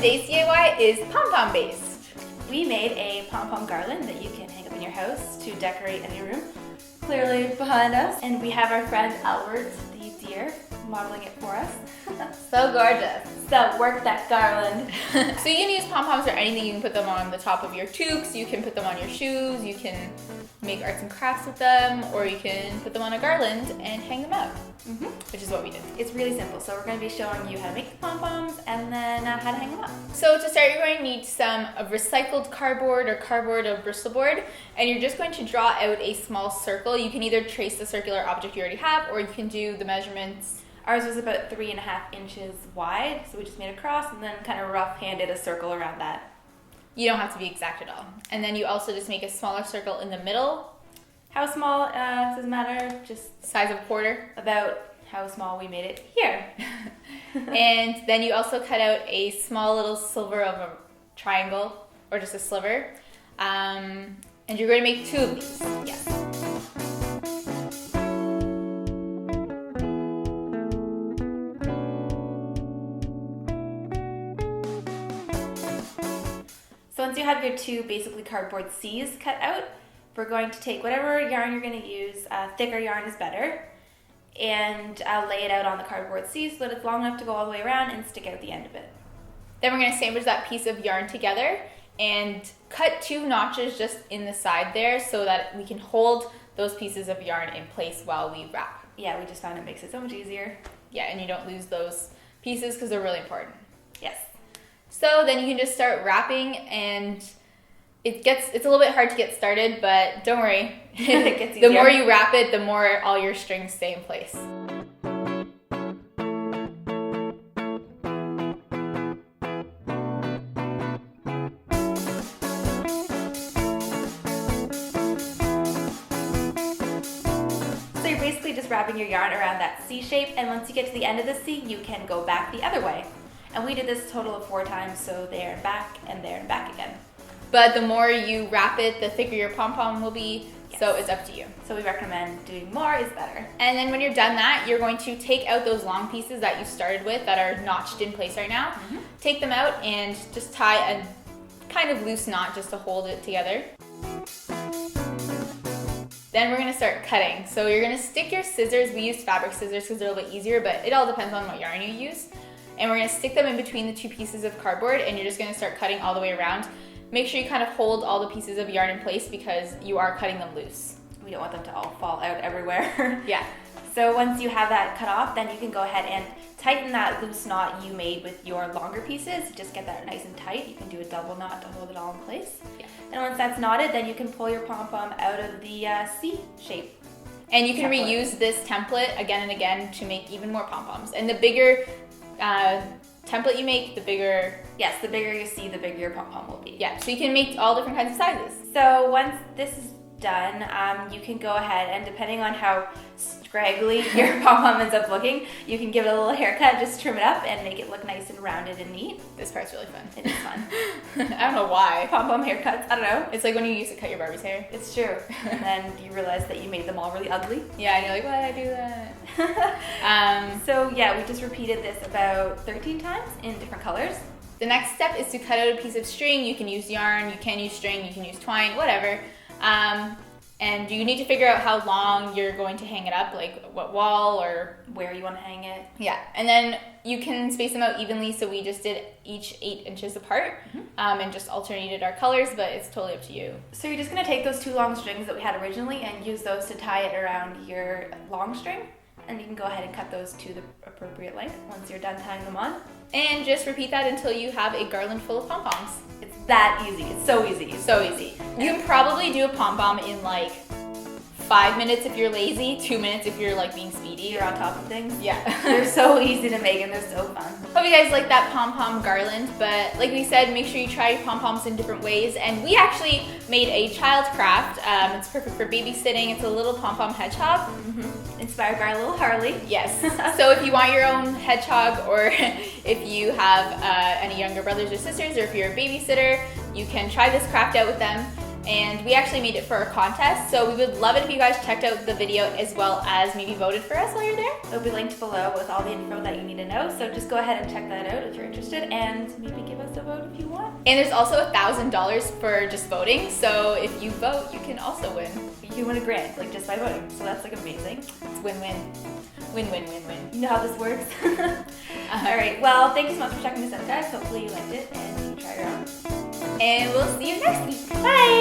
today's DIY is pom-pom based. We made a pom-pom garland that you can hang up in your house to decorate any room. Clearly behind us. And we have our friend Albert, the deer, modeling it for us. So gorgeous. So work that garland. So you can use pom-poms for anything. You can put them on the top of your toques, you can put them on your shoes, you can make arts and crafts with them, or you can put them on a garland and hang them out, which is what we did. It's really simple. So we're going to be showing you how to make the pom-poms and then how to hang them up. So to start, you're going to need some recycled cardboard or cardboard or Bristol board, and you're just going to draw out a small circle. You can either trace the circular object you already have, or you can do the measurements. Ours was about 3.5 inches wide, so we just made a cross and then kind of rough-handed a circle around that. You don't have to be exact at all. And then you also just make a smaller circle in the middle. How small, doesn't matter, just Size of quarter. about how small we made it here. And then you also cut out a small little sliver of a triangle, or just a sliver. And you're going to make 2 of these. Yes. So once you have your 2 basically cardboard C's cut out, we're going to take whatever yarn you're going to use, thicker yarn is better, and lay it out on the cardboard C so that it's long enough to go all the way around and stick out the end of it. Then we're going to sandwich that piece of yarn together and cut 2 notches just in the side there so that we can hold those pieces of yarn in place while we wrap. Yeah, we just found it makes it so much easier. Yeah, and you don't lose those pieces because they're really important. Yes. So then you can just start wrapping, and it's a little bit hard to get started, but don't worry. It gets The easier. more you wrap it, the more all your strings stay in place. So you're basically just wrapping your yarn around that C shape, and once you get to the end of the C, you can go back the other way. And we did this a total of 4 times, so there and back and there and back again. But the more you wrap it, the thicker your pom-pom will be, so it's up to you. So we recommend doing more is better. And then when you're done that, you're going to take out those long pieces that you started with that are notched in place right now. Take them out and just tie a kind of loose knot just to hold it together. Then we're going to start cutting. So you're going to stick your scissors. We use fabric scissors because they're a little bit easier, but it all depends on what yarn you use. And we're going to stick them in between the 2 pieces of cardboard, and you're just going to start cutting all the way around. Make sure you kind of hold all the pieces of yarn in place because you are cutting them loose. We don't want them to all fall out everywhere. Yeah. So once you have that cut off, then you can go ahead and tighten that loose knot you made with your longer pieces. Just get that nice and tight. You can do a double knot to hold it all in place. Yeah. And once that's knotted, then you can pull your pom-pom out of the C shape. And you can Template. reuse this template again and again to make even more pom-poms. And the bigger template you make, the bigger... Yes, the bigger you see, the bigger your pom-pom will be. Yeah, so you can make all different kinds of sizes. So once this is done, you can go ahead and depending on how scraggly your pom-pom ends up looking, you can give it a little haircut, just trim it up and make it look nice and rounded and neat. This part's really fun. It is fun. I don't know why. Pom-pom haircuts, I don't know. It's like when you used to cut your Barbie's hair. It's true. And then you realize that you made them all really ugly. Yeah, and you're like, why did I do that? So yeah, we just repeated this about 13 times in different colors. The next step is to cut out a piece of string. You can use yarn, you can use string, you can use twine, whatever. And you need to figure out how long you're going to hang it up, like what wall or where you want to hang it. Yeah, and then you can space them out evenly, so we just did each 8 inches apart and just alternated our colors, but it's totally up to you. So you're just going to take those 2 long strings that we had originally and use those to tie it around your long string, and you can go ahead and cut those to the appropriate length once you're done tying them on. And just repeat that until you have a garland full of pom-poms. It's that easy. It's so easy. So easy. You can probably do a pom-pom in like 5 minutes if you're lazy, 2 minutes if you're like being speedy. You're on top of things. Yeah. They're so easy to make and they're so fun. Hope you guys like that pom-pom garland, but like we said, make sure you try pom-poms in different ways. And we actually made a child craft. It's perfect for babysitting. It's a little pom-pom hedgehog. Inspired by our little Harley. Yes. So if you want your own hedgehog, or if you have any younger brothers or sisters, or if you're a babysitter, you can try this craft out with them. And we actually made it for our contest, so we would love it if you guys checked out the video as well as maybe voted for us while you're there. It'll be linked below with all the info that you need to know, so just go ahead and check that out if you're interested, and maybe give us a vote if you want. And there's also $1,000 for just voting, so if you vote, you can also win. You can win a grant, like just by voting, so that's like amazing. It's win-win. Win-win-win-win. You know how this works? All right, well, thank you so much for checking this out, guys. Hopefully you liked it and you try your own. And we'll see you next week. Bye!